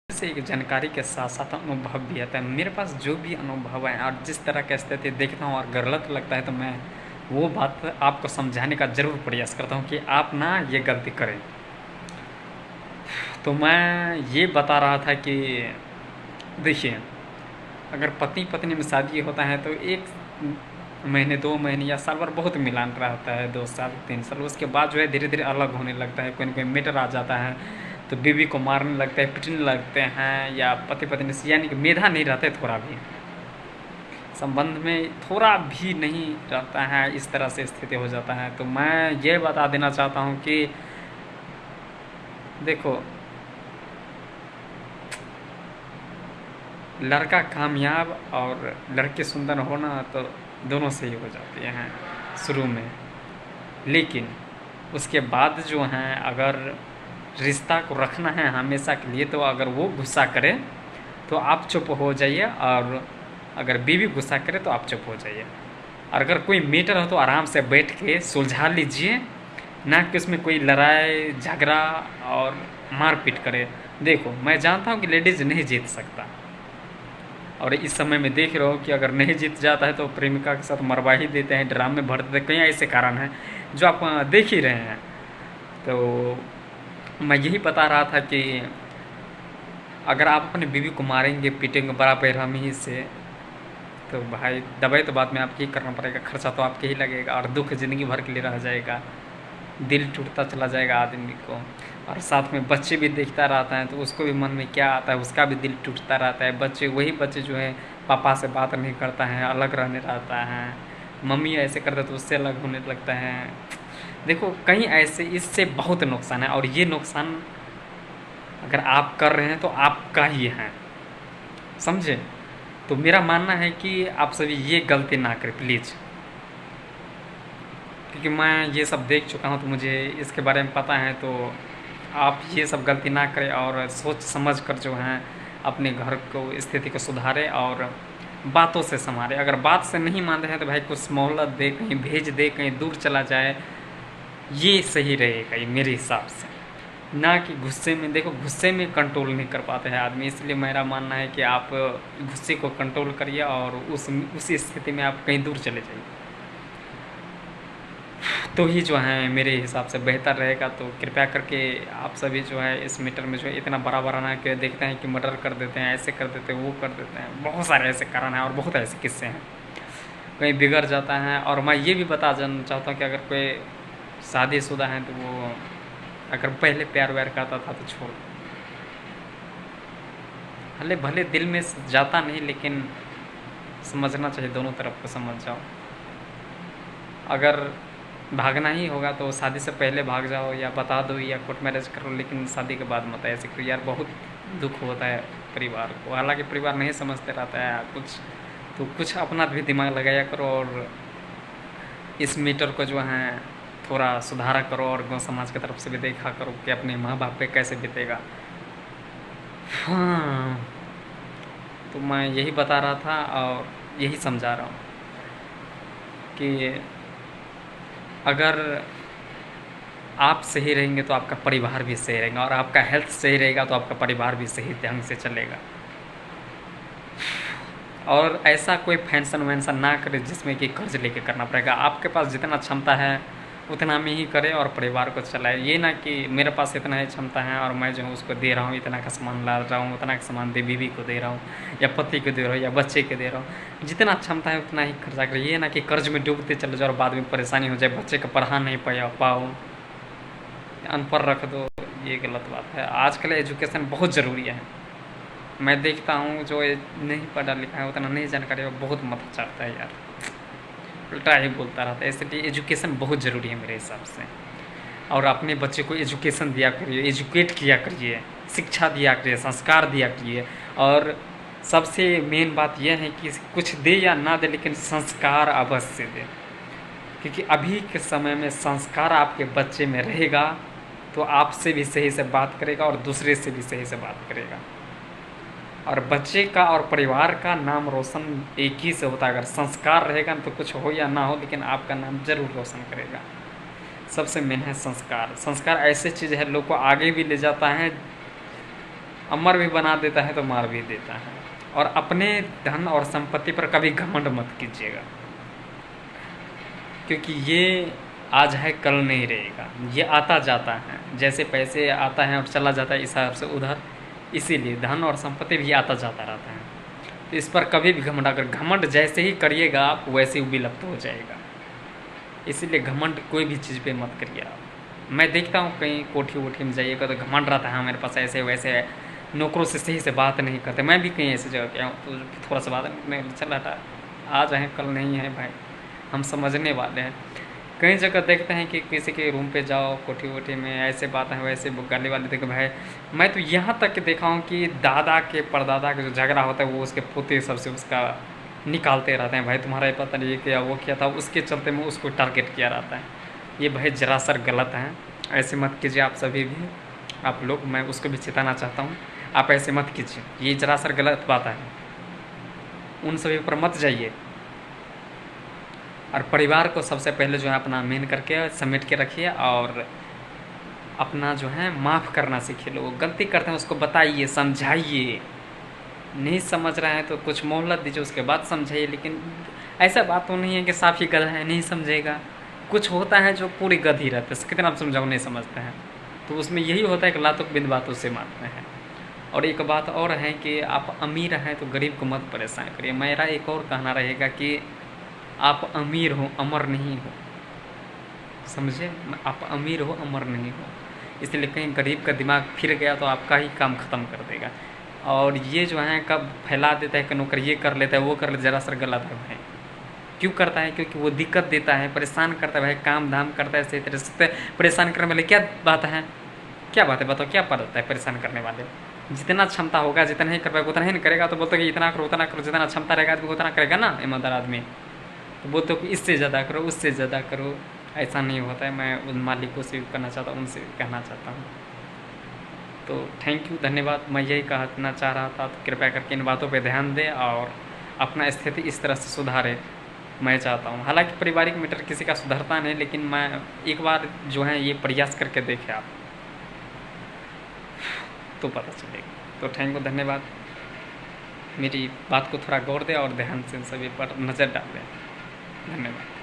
से एक जानकारी के साथ साथ अनुभव भी आता है। मेरे पास जो भी अनुभव है और जिस तरह की स्थिति देखता हूँ और गलत लगता है तो मैं वो बात आपको समझाने का ज़रूर प्रयास करता हूँ कि आप ना ये गलती करें। तो मैं ये बता रहा था कि देखिए, अगर पति पत्नी में शादी होता है तो 1 महीने 2 महीने या साल भर बहुत मिलान रहता है, 2 साल 3 साल, उसके बाद जो है धीरे धीरे अलग होने लगता है। कोई ना कोई मैटर आ जाता है तो बीवी को मारने लगते हैं, पिटने लगते हैं, या पति पत्नी से यानी कि मेधा नहीं रहते, थोड़ा भी संबंध में थोड़ा भी नहीं रहता है, इस तरह से स्थिति हो जाता है। तो मैं ये बता देना चाहता हूँ कि देखो, लड़का कामयाब और लड़की सुंदर होना तो दोनों से ही हो जाती हैं शुरू में, लेकिन उसके बाद जो हैं अगर रिश्ता को रखना है हमेशा के लिए तो अगर वो गुस्सा करे तो आप चुप हो जाइए, और अगर बीवी गुस्सा करे तो आप चुप हो जाइए। और अगर कोई मैटर हो तो आराम से बैठ के सुलझा लीजिए, ना कि उसमें कोई लड़ाई झगड़ा और मारपीट करे। देखो, मैं जानता हूँ कि लेडीज़ नहीं जीत सकता, और इस समय में देख रहे हो कि अगर नहीं जीत जाता है तो प्रेमिका के साथ मरवा ही देते हैं, ड्राम में भर देते हैं। कई ऐसे कारण हैं जो आप देख ही रहे हैं। तो मैं यही बता रहा था कि अगर आप अपनी बीवी को मारेंगे पीटेंगे बड़ा बेरहमी से तो भाई दवाई तो बाद में आपको ही करना पड़ेगा, खर्चा तो आपके ही लगेगा, और दुख ज़िंदगी भर के लिए रह जाएगा, दिल टूटता चला जाएगा आदमी को। और साथ में बच्चे भी देखता रहता है तो उसको भी मन में क्या आता है, उसका भी दिल टूटता रहता है। वही बच्चे जो है पापा से बात नहीं करता है, अलग रहने रहता है, मम्मी ऐसे करता तो उससे अलग होने लगता है। देखो, कहीं ऐसे इससे बहुत नुकसान है, और ये नुकसान अगर आप कर रहे हैं तो आपका ही है, समझे। तो मेरा मानना है कि आप सभी ये गलती ना करें प्लीज़, क्योंकि मैं ये सब देख चुका हूँ तो मुझे इसके बारे में पता है। तो आप ये सब गलती ना करें और सोच समझ कर जो है अपने घर को स्थिति को सुधारें और बातों से संभालें। अगर बात से नहीं मान रहे हैं तो भाई कुछ मोहलत दे, कहीं भेज दे, कहीं दूर चला जाए, ये सही रहेगा ये मेरे हिसाब से। ना कि गुस्से में। देखो, गुस्से में कंट्रोल नहीं कर पाते हैं आदमी, इसलिए मेरा मानना है कि आप गुस्से को कंट्रोल करिए और उसी स्थिति में आप कहीं दूर चले जाइए, तो ही जो है मेरे हिसाब से बेहतर रहेगा। तो कृपया करके आप सभी जो है इस मैटर में जो है इतना बड़ा बड़ा ना कि देखते हैं कि मर्डर कर देते हैं, ऐसे कर देते हैं, वो कर देते हैं, बहुत सारे ऐसे कारण हैं और बहुत ऐसे किस्से हैं, कहीं बिगड़ जाता है। और मैं ये भी बता जानना चाहता हूँ कि अगर कोई शादीशुदा है तो वो अगर पहले प्यार व्यार करता था तो छोड़, भले भले दिल में जाता नहीं, लेकिन समझना चाहिए, दोनों तरफ को समझ जाओ। अगर भागना ही होगा तो शादी से पहले भाग जाओ, या बता दो, या कोर्ट मैरिज करो, लेकिन शादी के बाद मत ऐसे करो यार, बहुत दुख होता है परिवार को। हालांकि परिवार नहीं समझते रहता है कुछ, तो कुछ अपना भी दिमाग लगाया करो और इस मीटर को जो है थोड़ा सुधारा करो, और गाँव समाज की तरफ से भी देखा करो कि अपने माँ बाप पे कैसे बीतेगा। हाँ, तो मैं यही बता रहा था और यही समझा रहा हूँ कि अगर आप सही रहेंगे तो आपका परिवार भी सही रहेगा, और आपका हेल्थ सही रहेगा तो आपका परिवार भी सही ढंग से चलेगा। और ऐसा कोई फैंसन वैंसन ना करे जिसमें कि कर्ज लेके करना पड़ेगा। आपके पास जितना क्षमता है उतना में ही करें और परिवार को चलाए। ये ना कि मेरे पास इतना ही क्षमता है और मैं जो हूँ उसको दे रहा हूँ, इतना का सामान ला रहा हूँ, उतना का सामान दे बीवी को दे रहा हूँ, या पति को दे रहा हूँ, या बच्चे को दे रहा हूँ। जितना क्षमता है उतना ही खर्चा करें। ये ना कि कर्ज में डूबते चले जाओ और बाद में परेशानी हो जाए, बच्चे को पढ़ा नहीं पाओ, अनपढ़ रख दो, ये गलत बात है। आजकल एजुकेशन बहुत ज़रूरी है। मैं देखता हूँ जो नहीं पढ़ा लिखा है, उतना नहीं जानकारी है, बहुत माथा चढ़ता है यार, उल्टा ही बोलता रहता है। इसलिए एजुकेशन बहुत ज़रूरी है मेरे हिसाब से। और अपने बच्चे को एजुकेशन दिया करिए, एजुकेट किया करिए, शिक्षा दिया करिए, संस्कार दिया करिए। और सबसे मेन बात यह है कि कुछ दे या ना दे, लेकिन संस्कार अवश्य दे, क्योंकि अभी के समय में संस्कार आपके बच्चे में रहेगा तो आपसे भी सही से बात करेगा और दूसरे से भी सही से बात करेगा। और बच्चे का और परिवार का नाम रोशन एक ही से होता है। अगर संस्कार रहेगा तो कुछ हो या ना हो, लेकिन आपका नाम जरूर रोशन करेगा। सबसे मेन है संस्कार। संस्कार ऐसी चीज़ है लोग को आगे भी ले जाता है, अमर भी बना देता है तो मार भी देता है। और अपने धन और संपत्ति पर कभी घमंड मत कीजिएगा, क्योंकि ये आज है कल नहीं रहेगा, ये आता जाता है, जैसे पैसे आता है और चला जाता है इस हिसाब से उधर, इसीलिए धन और संपत्ति भी आता जाता रहता है। तो इस पर कभी भी घमंड, अगर घमंड जैसे ही करिएगा आप वैसे ही विलुप्त हो जाएगा। इसीलिए घमंड कोई भी चीज़ पे मत करिए आप। मैं देखता हूँ कहीं कोठी वोठी में जाइएगा तो घमंड रहता है, मेरे पास ऐसे वैसे है, नौकरों से सही से बात नहीं करते। मैं भी कहीं ऐसी जगह गया हूँ तो थोड़ा सा बात नहीं, चल हटा, आज है कल नहीं है भाई, हम समझने वाले हैं। कई जगह देखते हैं कि किसी के रूम पे जाओ कोठी वोठी में ऐसे बात है वैसे गाली वाली देखो भाई। मैं तो यहाँ तक देखा हूँ कि दादा के परदादा का जो झगड़ा होता है वो उसके पोते सबसे उसका निकालते रहते हैं, भाई तुम्हारा ये पता नहीं ये किया वो किया था, उसके चलते में उसको टारगेट किया रहता है। ये भाई जरा सर गलत है, ऐसे मत कीजिए आप सभी भी, आप लोग, मैं उसको भी चेताना चाहता हूँ, आप ऐसे मत कीजिए, ये जरा सर गलत बात है, उन सभी पर मत जाइए। और परिवार को सबसे पहले जो है अपना मेन करके समेट के रखिए, और अपना जो है माफ़ करना सीखिए। लोग गलती करते हैं उसको बताइए, समझाइए, नहीं समझ रहे हैं तो कुछ मोहलत दीजिए, उसके बाद समझाइए। लेकिन ऐसा बात तो नहीं है कि साफ ही गधा है नहीं समझेगा, कुछ होता है जो पूरी गध ही रहते हैं, कितना आप समझाओ नहीं समझते हैं, तो उसमें यही होता है कि लातों बिन बातों से मारते हैं। और एक बात और है कि आप अमीर हैं तो गरीब को मत परेशान करिए। मेरा एक और कहना रहेगा कि आप अमीर हो अमर नहीं हो, समझे, आप अमीर हो अमर नहीं हो। इसलिए कहीं गरीब का दिमाग फिर गया तो आपका ही काम ख़त्म कर देगा। और ये जो है कब फैला देता है कि नौकर ये कर लेता है वो कर लेता है, जरा सर गलत है भाई। क्यों करता है? क्योंकि वो दिक्कत देता है, परेशान करता है भाई, काम धाम करता है, सही तरह से परेशान करने वाले क्या बात है, क्या बात है बताओ, क्या पड़ता है परेशान करने वाले? जितना क्षमता होगा जितना ही कर पाएगा उतना ही नहीं करेगा, तो बोलते कि इतना करो उतना करो, जितना क्षमता रहेगा आदमी उतना करेगा ना, ईमानदार आदमी। तो बोलते हो कि इससे ज़्यादा करो उससे ज़्यादा करो, ऐसा नहीं होता है। मैं उन मालिकों से कहना चाहता हूँ, उनसे कहना चाहता हूँ। तो थैंक यू, धन्यवाद। मैं यही कहना चाह रहा था, तो कृपया करके इन बातों पे ध्यान दें और अपना स्थिति इस तरह से सुधारें, मैं चाहता हूँ। हालांकि पारिवारिक मैटर किसी का सुधरता नहीं, लेकिन मैं एक बार जो है ये प्रयास करके देखें आप, तो पता चलेगा। तो थैंक यू, धन्यवाद। मेरी बात को थोड़ा गौर दें और ध्यान से सभी पर नज़र डालें। धन्यवाद।